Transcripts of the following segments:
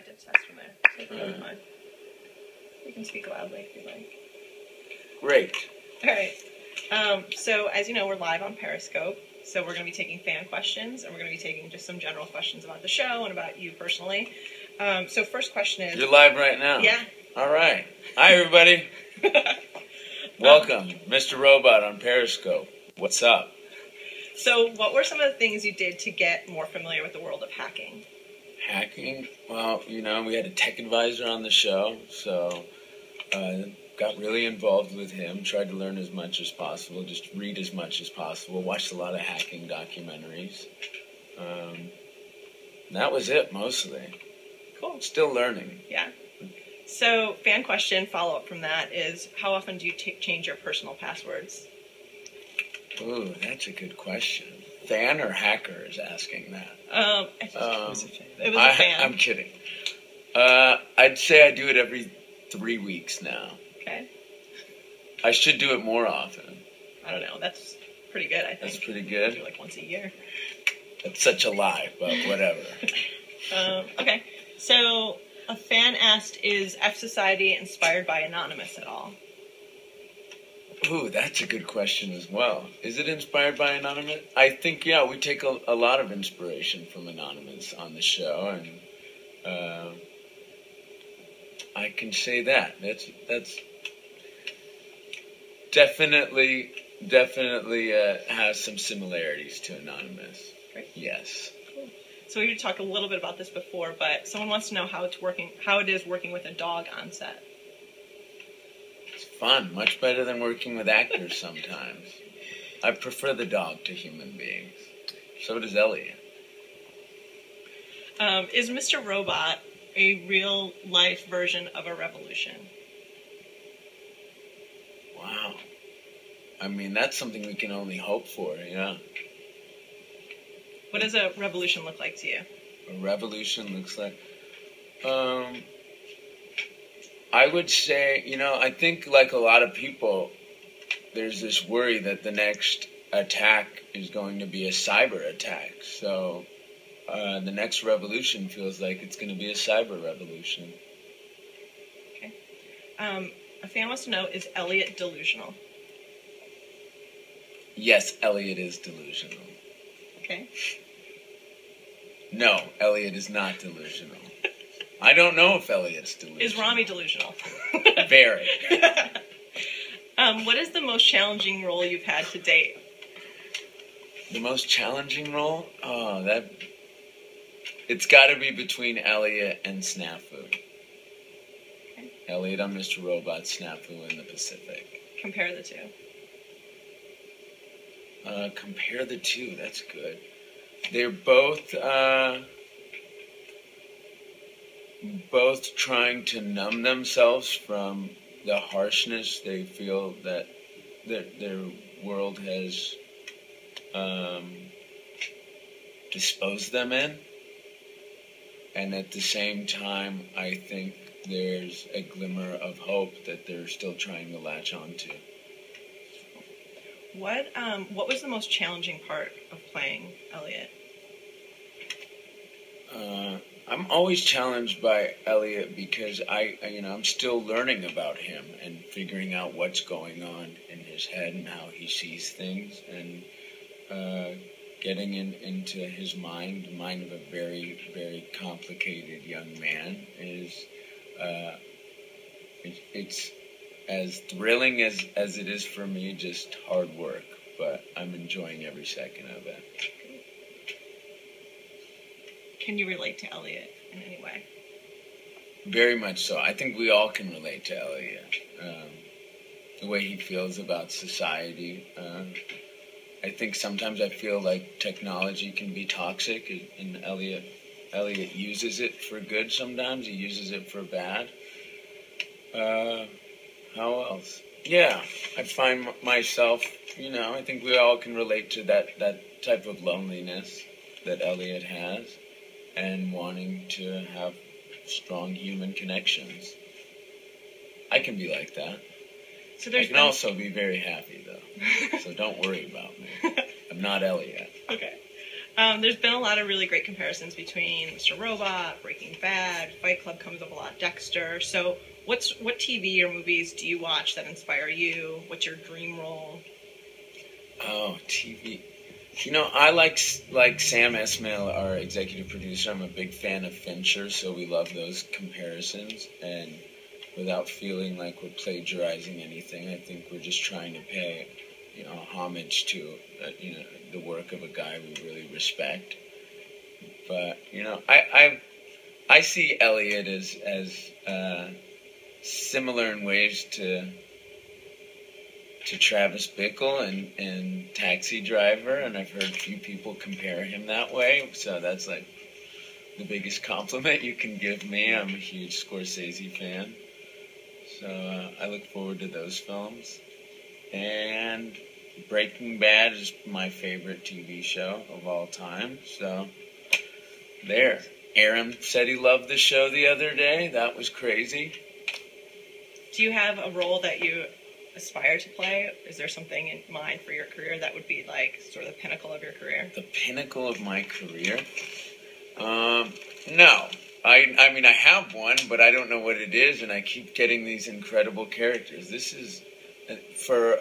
I did test from there. So it's fine. You can speak loudly if you like. Great. All right. So as you know, we're live on Periscope. So we're going to be taking fan questions, and we're going to be taking just some general questions about the show and about you personally. So first question is... You're live right now? Yeah. All right. Hi, everybody. Welcome, Mr. Robot on Periscope. What's up? So what were some of the things you did to get more familiar with the world of hacking? Hacking? Well, you know, we had a tech advisor on the show, so got really involved with him, tried to learn as much as possible, just read as much as possible, watched a lot of hacking documentaries. That was it, mostly. Cool. Still learning. Yeah. So, fan question, follow-up from that is, how often do you change your personal passwords? Ooh, that's a good question. Fan or hacker is asking that? It was a fan. I'm kidding. I'd say I do it every 3 weeks now. Okay. I should do it more often. I don't know. That's pretty good, I think. That's pretty good? I do like once a year. That's such a lie, but whatever. Okay. So, a fan asked, is F Society inspired by Anonymous at all? Ooh, that's a good question as well. Is it inspired by Anonymous? I think, yeah, we take a lot of inspiration from Anonymous on the show, and I can say that. That's definitely has some similarities to Anonymous. Great. Yes. Cool. So we did talk a little bit about this before, but someone wants to know how it is working with a dog on set. It's fun, much better than working with actors sometimes. I prefer the dog to human beings. So does Elliot. Is Mr. Robot a real-life version of a revolution? Wow. I mean, that's something we can only hope for, yeah. What does a revolution look like to you? A revolution looks like... I would say, you know, I think like a lot of people, there's this worry that the next attack is going to be a cyber attack. So the next revolution feels like it's going to be a cyber revolution. Okay. A fan wants to know, is Elliot delusional? Yes, Elliot is delusional. Okay. No, Elliot is not delusional. I don't know if Elliot's delusional. Is Rami delusional? Very. What is the most challenging role you've had to date? The most challenging role? Oh, it's got to be between Elliot and Snafu. Okay. Elliot on Mr. Robot, Snafu in the Pacific. Compare the two. Compare the two, that's good. They're both trying to numb themselves from the harshness they feel that their world has disposed them in. And at the same time, I think there's a glimmer of hope that they're still trying to latch onto. What was the most challenging part of playing Elliot? I'm always challenged by Elliot because I'm still learning about him and figuring out what's going on in his head and how he sees things, and getting into his mind, the mind of a very, very complicated young man is it's as thrilling as it is for me, just hard work, but I'm enjoying every second of it. Can you relate to Elliot in any way? Very much so. I think we all can relate to Elliot. The way he feels about society. I think sometimes I feel like technology can be toxic, and Elliot uses it for good sometimes. He uses it for bad. How else? Yeah, I find myself, I think we all can relate to that type of loneliness that Elliot has, and wanting to have strong human connections. I can be like that. So I can also be very happy, though. So don't worry about me. I'm not Elliot. Okay. There's been a lot of really great comparisons between Mr. Robot, Breaking Bad, Fight Club comes up a lot, Dexter. So what TV or movies do you watch that inspire you? What's your dream role? Oh, TV. You know, I like Sam Esmail, our executive producer. I'm a big fan of Fincher, so we love those comparisons. And without feeling like we're plagiarizing anything, I think we're just trying to pay, homage to, the work of a guy we really respect. But I see Elliot as similar in ways to Travis Bickle and Taxi Driver, and I've heard few people compare him that way, so that's like the biggest compliment you can give me. I'm a huge Scorsese fan, so I look forward to those films. And Breaking Bad is my favorite TV show of all time, so there. Aaron said he loved the show the other day. That was crazy. Do you have a role that you aspire to play? Is there something in mind for your career that would be like sort of the pinnacle of your career? The pinnacle of my career? No. I mean, I have one, but I don't know what it is, and I keep getting these incredible characters. This is, for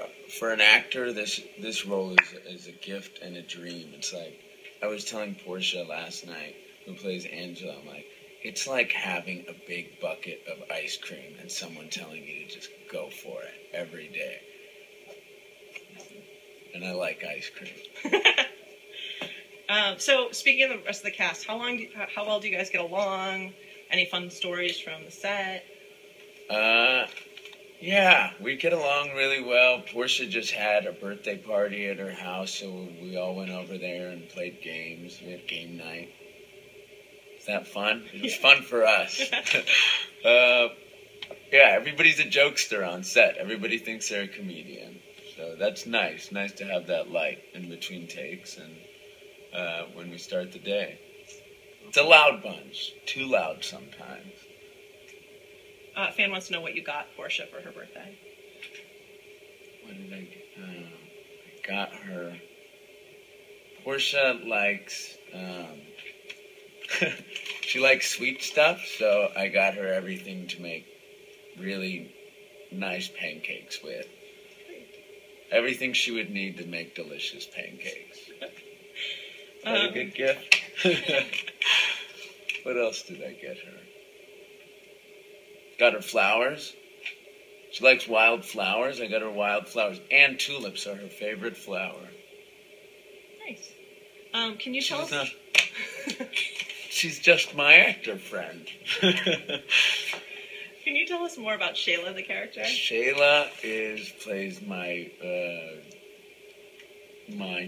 an actor, this role is a gift and a dream. It's like, I was telling Portia last night, who plays Angela, I'm like, it's like having a big bucket of ice cream and someone telling you to just go for it every day. And I like ice cream. So speaking of the rest of the cast, how well do you guys get along? Any fun stories from the set? Yeah, we get along really well. Portia just had a birthday party at her house, so we all went over there and played games. We had game night. Is that fun? It was fun for us. Yeah, everybody's a jokester on set. Everybody thinks they're a comedian. So that's nice. Nice to have that light in between takes and when we start the day. It's a loud bunch. Too loud sometimes. Fan wants to know what you got Portia for her birthday. What did I get? I got her... Portia likes... she likes sweet stuff, so I got her everything to make really nice pancakes with. Everything she would need to make delicious pancakes. Is that a good gift? What else did I get her? Got her flowers. She likes wild flowers. I got her wild flowers. And tulips are her favorite flower. Nice. Can you tell us... She's just my actor friend. Can you tell us more about Shayla, the character? Shayla plays my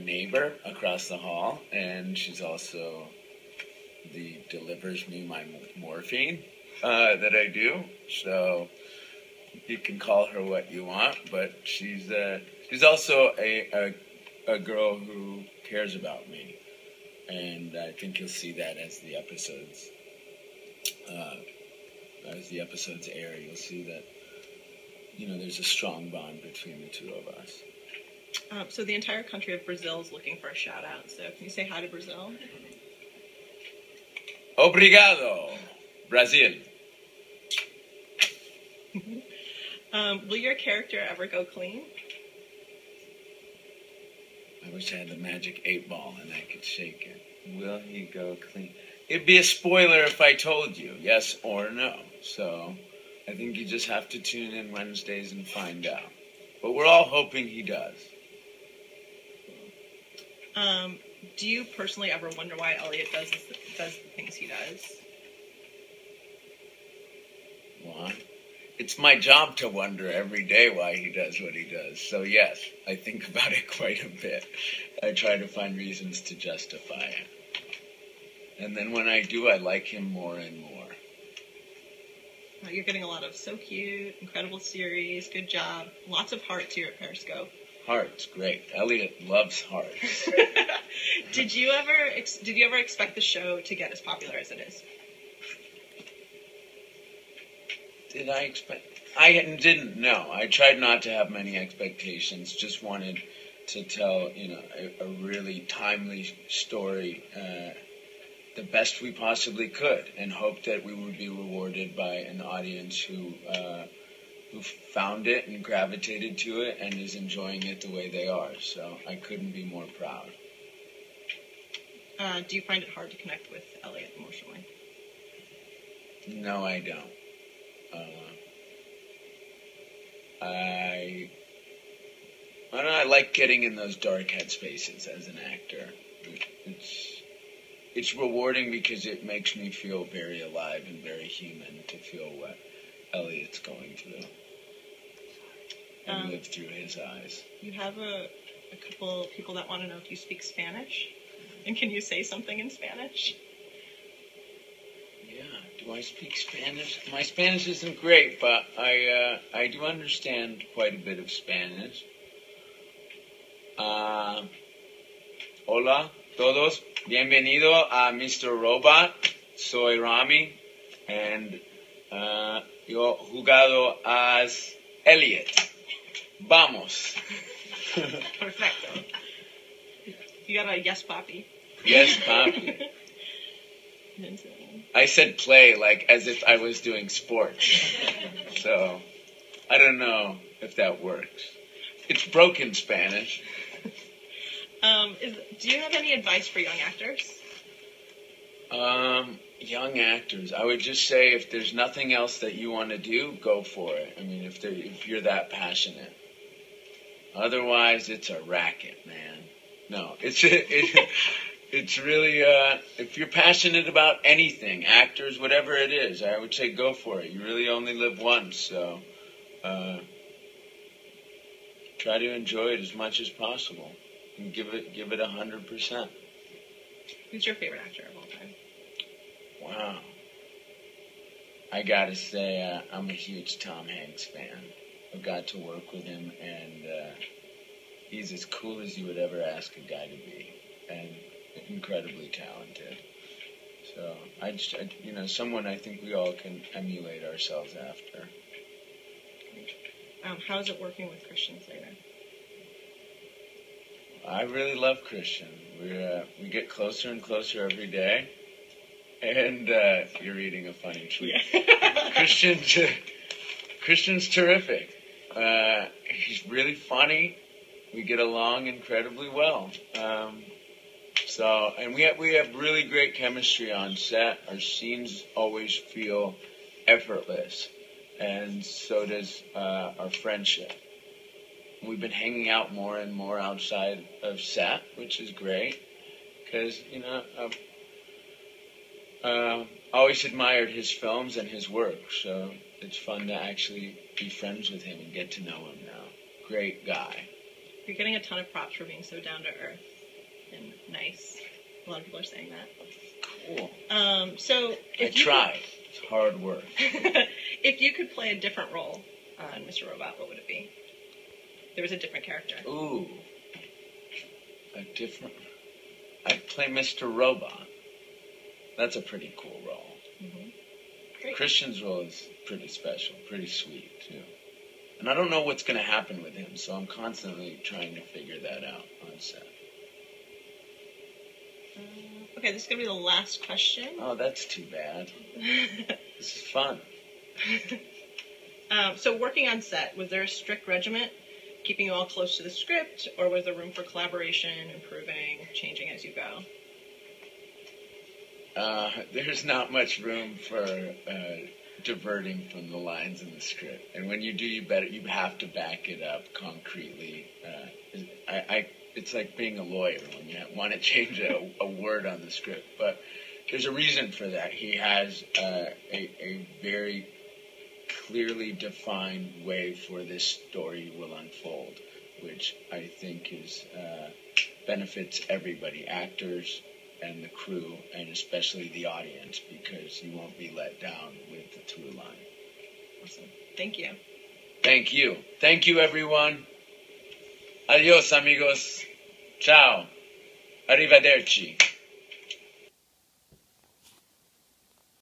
neighbor across the hall, and she's also delivers me my morphine that I do. So you can call her what you want, but she's also a girl who cares about me. And I think you'll see that as the episodes air. You'll see that, there's a strong bond between the two of us. So the entire country of Brazil is looking for a shout out. So can you say hi to Brazil? Obrigado, Brazil. Will your character ever go clean? I wish I had the magic 8-ball and I could shake it. Will he go clean? It'd be a spoiler if I told you, yes or no. So I think you just have to tune in Wednesdays and find out. But we're all hoping he does. Do you personally ever wonder why Elliot does the things he does? Why? It's my job to wonder every day why he does what he does. So yes, I think about it quite a bit. I try to find reasons to justify it. And then when I do, I like him more and more. You're getting a lot of so cute, incredible series, good job. Lots of hearts here at Periscope. Hearts, great. Elliot loves hearts. Did you ever expect the show to get as popular as it is? Did I expect? I didn't know. I tried not to have many expectations. Just wanted to tell, a really timely story the best we possibly could, and hope that we would be rewarded by an audience who found it and gravitated to it and is enjoying it the way they are. So I couldn't be more proud. Do you find it hard to connect with Elliot emotionally? No, I don't. I don't know, I like getting in those dark headspaces as an actor. It's rewarding because it makes me feel very alive and very human to feel what Elliot's going through and live through his eyes. You have a couple people that want to know if you speak Spanish, and can you say something in Spanish? Yeah, do I speak Spanish? My Spanish isn't great, but I do understand quite a bit of Spanish. Hola, todos. Bienvenido a Mr. Robot. Soy Rami, and yo jugado as Elliot. Vamos. Perfecto. You got a yes, papi. Yes, papi. I said play like as if I was doing sports. So, I don't know if that works. It's broken Spanish. Do you have any advice for young actors? Young actors, I would just say if there's nothing else that you want to do, go for it. I mean, if you're that passionate. Otherwise, it's a racket, man. No, it's really, if you're passionate about anything, actors, whatever it is, I would say go for it. You really only live once, so try to enjoy it as much as possible and give it 100%. Who's your favorite actor of all time? Wow. I gotta say, I'm a huge Tom Hanks fan. I got to work with him, and he's as cool as you would ever ask a guy to be, and incredibly talented. So, someone I think we all can emulate ourselves after. How is it working with Christian Slater? I really love Christian. We get closer and closer every day, and you're reading a funny tweet. Yeah. Christian's terrific. He's really funny. We get along incredibly well. And we have really great chemistry on set. Our scenes always feel effortless, and so does our friendship. We've been hanging out more and more outside of set, which is great, because always admired his films and his work, so it's fun to actually be friends with him and get to know him now. Great guy. You're getting a ton of props for being so down to earth and nice. A lot of people are saying that. Cool. So I try. It's hard work. If you could play a different role on Mr. Robot, what would it be? There was a different character. Ooh. I'd play Mr. Robot. That's a pretty cool role. Mm-hmm. Great. Christian's role is pretty special, pretty sweet, too. And I don't know what's going to happen with him, so I'm constantly trying to figure that out on set. Okay, this is going to be the last question. Oh, that's too bad. This is fun. So working on set, was there a strict regiment keeping you all close to the script, or was there room for collaboration, improving, changing as you go? There's not much room for diverting from the lines in the script. And when you do, you have to back it up concretely. It's like being a lawyer when you want to change a word on the script. But there's a reason for that. He has a very clearly defined way for this story will unfold, which I think is benefits everybody, actors and the crew, and especially the audience, because you won't be let down with the through line. Awesome. Thank you. Thank you. Thank you, everyone. Adios, amigos. Ciao. Arrivederci.